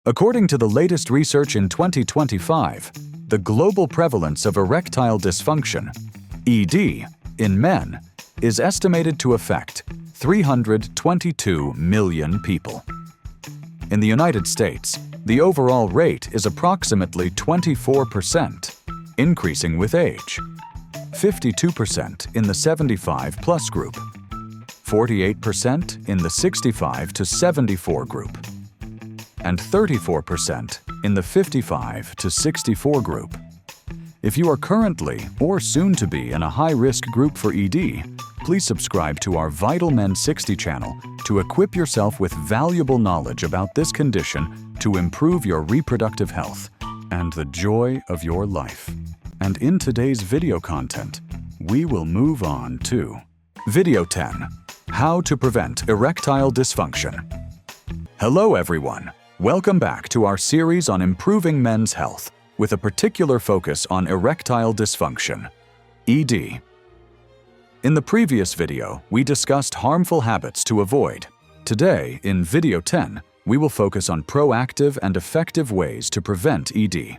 According to the latest research in 2025, the global prevalence of erectile dysfunction, ED, in men is estimated to affect 322 million people. In the United States, the overall rate is approximately 24%, increasing with age. 52% in the 75-plus group, 48% in the 65 to 74 group, and 34% in the 55 to 64 group. If you are currently or soon to be in a high-risk group for ED, please subscribe to our Vital Men 60 channel to equip yourself with valuable knowledge about this condition to improve your reproductive health and the joy of your life. And in today's video content, we will move on to Video 10: How to Prevent Erectile Dysfunction. Hello everyone! Welcome back to our series on improving men's health, with a particular focus on erectile dysfunction, ED. In the previous video, we discussed harmful habits to avoid. Today, in Video 10, we will focus on proactive and effective ways to prevent ED.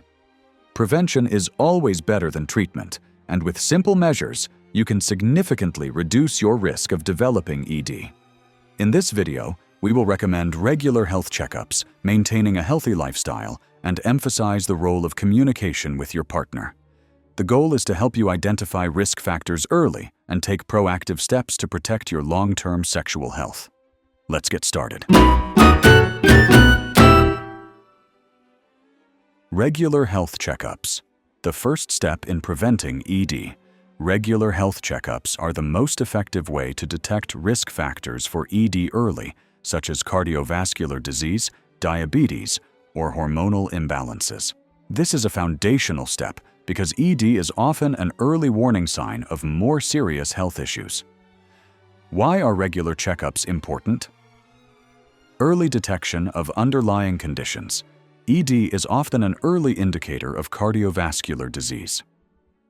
Prevention is always better than treatment, and with simple measures, you can significantly reduce your risk of developing ED. In this video, we will recommend regular health checkups, maintaining a healthy lifestyle, and emphasize the role of communication with your partner. The goal is to help you identify risk factors early and take proactive steps to protect your long-term sexual health. Let's get started. Regular health checkups. The first step in preventing ED. Regular health checkups are the most effective way to detect risk factors for ED early, such as cardiovascular disease, diabetes, or hormonal imbalances. This is a foundational step because ED is often an early warning sign of more serious health issues. Why are regular checkups important? Early detection of underlying conditions. ED is often an early indicator of cardiovascular disease.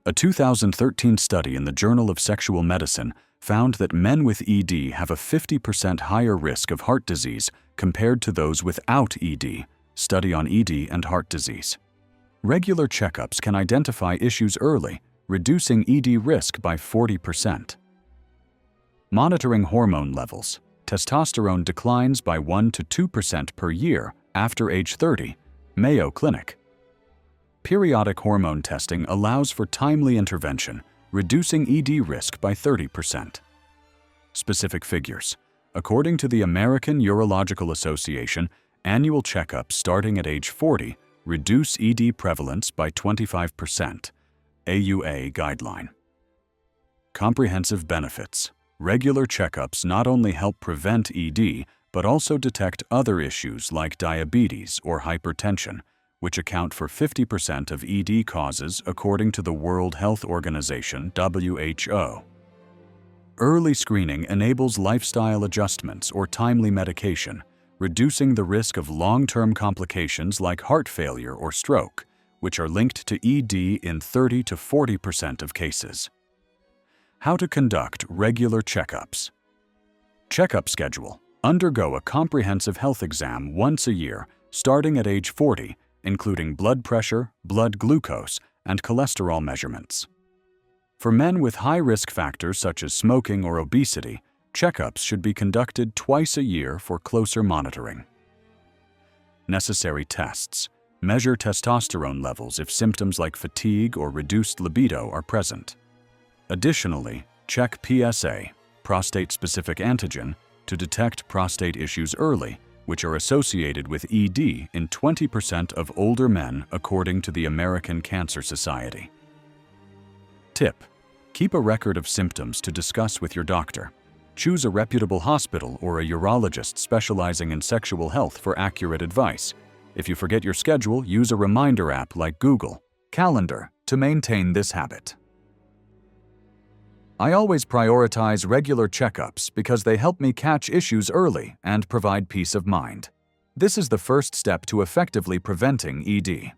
A 2013 study in the Journal of Sexual Medicine found that men with ED have a 50% higher risk of heart disease compared to those without ED. Study on ED and heart disease. Regular checkups can identify issues early, reducing ED risk by 40%. Monitoring hormone levels. Testosterone declines by 1 to 2% per year after age 30. Mayo Clinic. Periodic hormone testing allows for timely intervention, reducing ED risk by 30%. Specific figures. According to the American Urological Association, annual checkups starting at age 40 reduce ED prevalence by 25%. AUA guideline. Comprehensive benefits. Regular checkups not only help prevent ED, but also detect other issues like diabetes or hypertension, which account for 50% of ED causes according to the World Health Organization, WHO. Early screening enables lifestyle adjustments or timely medication, reducing the risk of long-term complications like heart failure or stroke, which are linked to ED in 30 to 40% of cases. How to conduct regular checkups. Checkup schedule. Undergo a comprehensive health exam once a year, starting at age 40, including blood pressure, blood glucose, and cholesterol measurements. For men with high risk factors such as smoking or obesity, checkups should be conducted twice a year for closer monitoring. Necessary tests. Measure testosterone levels if symptoms like fatigue or reduced libido are present. Additionally, check PSA, prostate-specific antigen, to detect prostate issues early, which are associated with ED in 20% of older men according to the American Cancer Society. Tip: keep a record of symptoms to discuss with your doctor. Choose a reputable hospital or a urologist specializing in sexual health for accurate advice. If you forget your schedule, use a reminder app like Google Calendar to maintain this habit. I always prioritize regular checkups because they help me catch issues early and provide peace of mind. This is the first step to effectively preventing ED.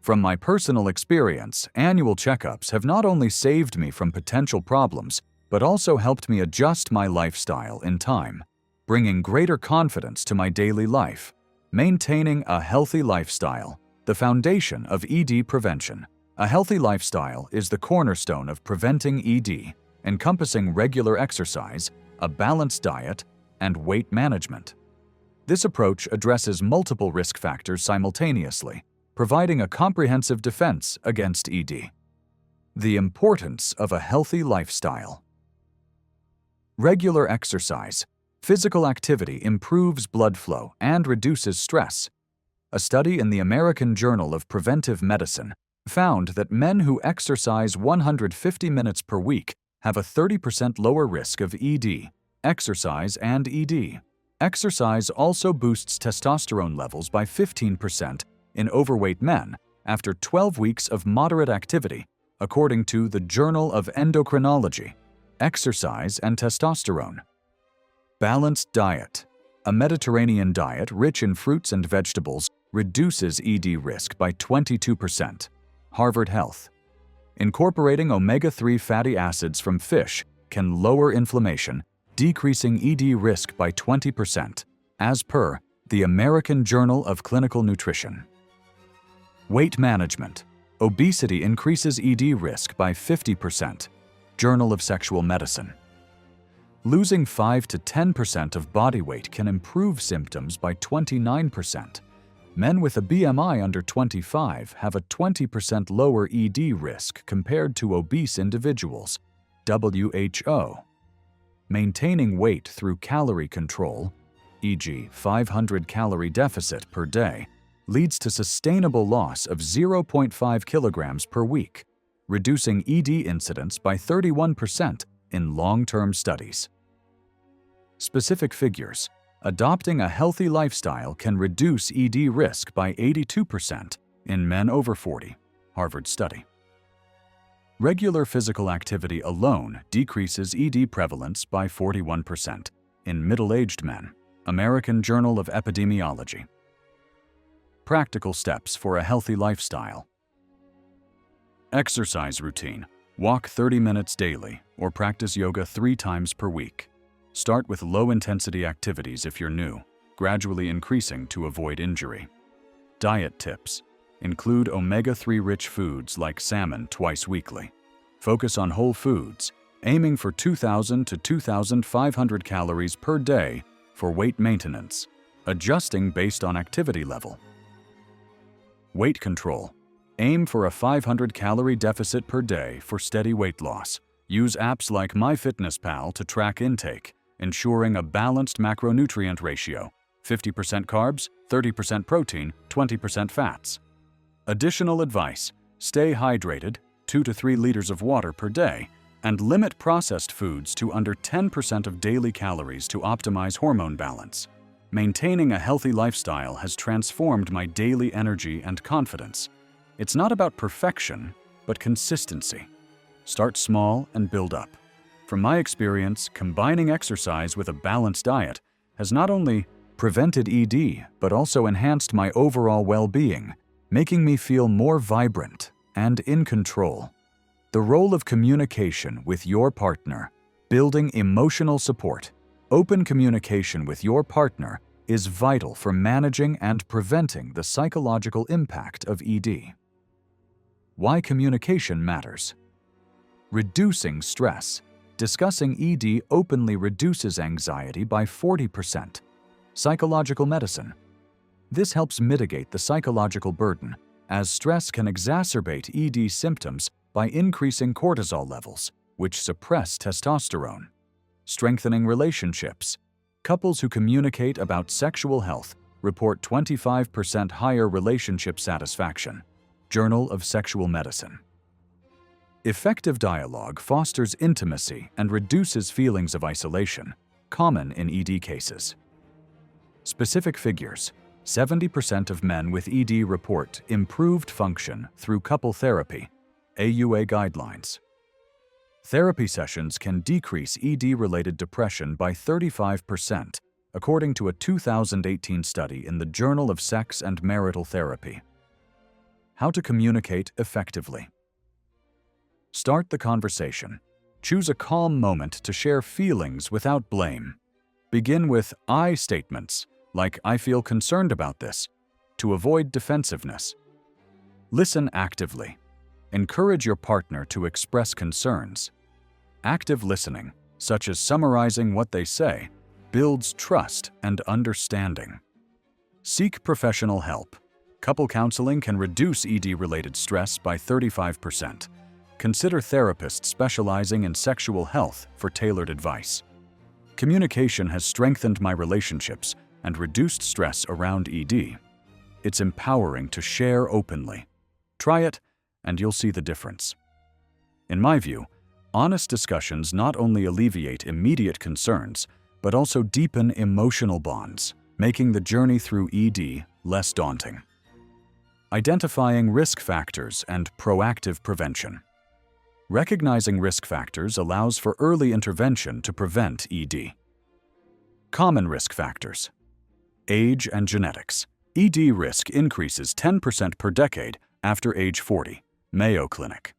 From my personal experience, annual checkups have not only saved me from potential problems, but also helped me adjust my lifestyle in time, bringing greater confidence to my daily life. Maintaining a healthy lifestyle, the foundation of ED prevention. A healthy lifestyle is the cornerstone of preventing ED, encompassing regular exercise, a balanced diet, and weight management. This approach addresses multiple risk factors simultaneously, providing a comprehensive defense against ED. The importance of a healthy lifestyle. Regular exercise. Physical activity improves blood flow and reduces stress. A study in the American Journal of Preventive Medicine found that men who exercise 150 minutes per week have a 30% lower risk of ED. Exercise and ED. Exercise also boosts testosterone levels by 15% in overweight men after 12 weeks of moderate activity, according to the Journal of Endocrinology. Exercise and testosterone. Balanced diet. A Mediterranean diet rich in fruits and vegetables reduces ED risk by 22%. Harvard Health. Incorporating omega-3 fatty acids from fish can lower inflammation, decreasing ED risk by 20%, as per the American Journal of Clinical Nutrition. Weight management. Obesity increases ED risk by 50%. Journal of Sexual Medicine. Losing 5 to 10% of body weight can improve symptoms by 29%. Men with a BMI under 25 have a 20% lower ED risk compared to obese individuals. WHO. Maintaining weight through calorie control, e.g., 500-calorie deficit per day, leads to sustainable loss of 0.5 kilograms per week, reducing ED incidence by 31% in long-term studies. Specific figures. Adopting a healthy lifestyle can reduce ED risk by 82% in men over 40. Harvard study. Regular physical activity alone decreases ED prevalence by 41% in middle-aged men. American Journal of Epidemiology. Practical steps for a healthy lifestyle. Exercise routine. Walk 30 minutes daily or practice yoga 3 times per week. Start with low-intensity activities if you're new, gradually increasing to avoid injury. Diet tips. Include omega-3 rich foods like salmon twice weekly. Focus on whole foods, aiming for 2,000 to 2,500 calories per day for weight maintenance, adjusting based on activity level. Weight control. Aim for a 500-calorie deficit per day for steady weight loss. Use apps like MyFitnessPal to track intake, ensuring a balanced macronutrient ratio, 50% carbs, 30% protein, 20% fats. Additional advice: stay hydrated, 2 to 3 liters of water per day, and limit processed foods to under 10% of daily calories to optimize hormone balance. Maintaining a healthy lifestyle has transformed my daily energy and confidence. It's not about perfection, but consistency. Start small and build up. From my experience, combining exercise with a balanced diet has not only prevented ED, but also enhanced my overall well-being, making me feel more vibrant and in control. The role of communication with your partner. Building emotional support. Open communication with your partner is vital for managing and preventing the psychological impact of ED. Why communication matters. Reducing stress. Discussing ED openly reduces anxiety by 40%. Psychological medicine. This helps mitigate the psychological burden, as stress can exacerbate ED symptoms by increasing cortisol levels, which suppress testosterone. Strengthening relationships. Couples who communicate about sexual health report 25% higher relationship satisfaction. Journal of Sexual Medicine. Effective dialogue fosters intimacy and reduces feelings of isolation, common in ED cases. Specific figures. 70% of men with ED report improved function through couple therapy. AUA guidelines. Therapy sessions can decrease ED-related depression by 35%, according to a 2018 study in the Journal of Sex and Marital Therapy. How to communicate effectively. Start the conversation. Choose a calm moment to share feelings without blame. Begin with I statements, like "I feel concerned about this," to avoid defensiveness. Listen actively. Encourage your partner to express concerns. Active listening, such as summarizing what they say, builds trust and understanding. Seek professional help. Couple counseling can reduce ED-related stress by 35%. Consider therapists specializing in sexual health for tailored advice. Communication has strengthened my relationships and reduced stress around ED. It's empowering to share openly. Try it, and you'll see the difference. In my view, honest discussions not only alleviate immediate concerns, but also deepen emotional bonds, making the journey through ED less daunting. Identifying risk factors and proactive prevention. Recognizing risk factors allows for early intervention to prevent ED. Common risk factors. Age and genetics. ED risk increases 10% per decade after age 40. Mayo Clinic.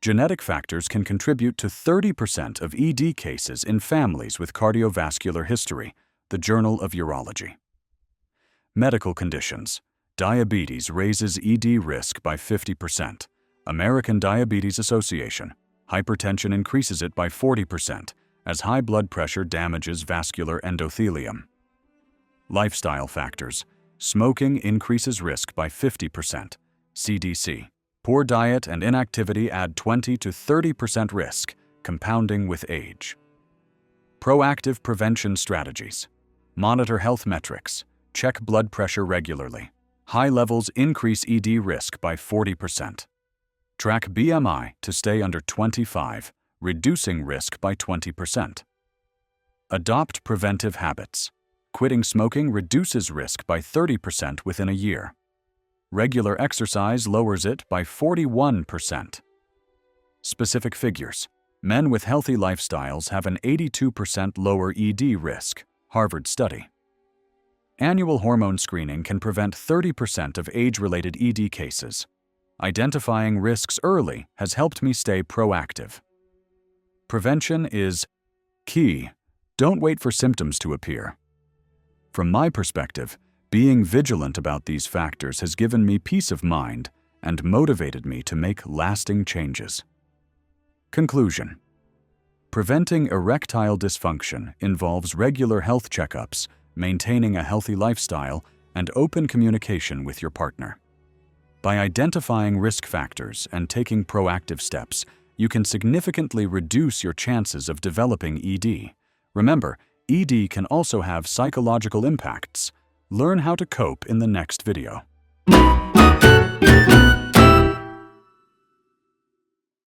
Genetic factors can contribute to 30% of ED cases in families with cardiovascular history. The Journal of Urology. Medical conditions. Diabetes raises ED risk by 50%. American Diabetes Association. Hypertension increases it by 40%, as high blood pressure damages vascular endothelium. Lifestyle factors. Smoking increases risk by 50%. CDC. Poor diet and inactivity add 20 to 30% risk, compounding with age. Proactive prevention strategies. Monitor health metrics. Check blood pressure regularly. High levels increase ED risk by 40%. Track BMI to stay under 25, reducing risk by 20%. Adopt preventive habits. Quitting smoking reduces risk by 30% within a year. Regular exercise lowers it by 41%. Specific figures. Men with healthy lifestyles have an 82% lower ED risk. Harvard study. Annual hormone screening can prevent 30% of age-related ED cases. Identifying risks early has helped me stay proactive. Prevention is key. Don't wait for symptoms to appear. From my perspective, being vigilant about these factors has given me peace of mind and motivated me to make lasting changes. Conclusion. Preventing erectile dysfunction involves regular health checkups, maintaining a healthy lifestyle, and open communication with your partner. By identifying risk factors and taking proactive steps, you can significantly reduce your chances of developing ED. Remember, ED can also have psychological impacts. Learn how to cope in the next video.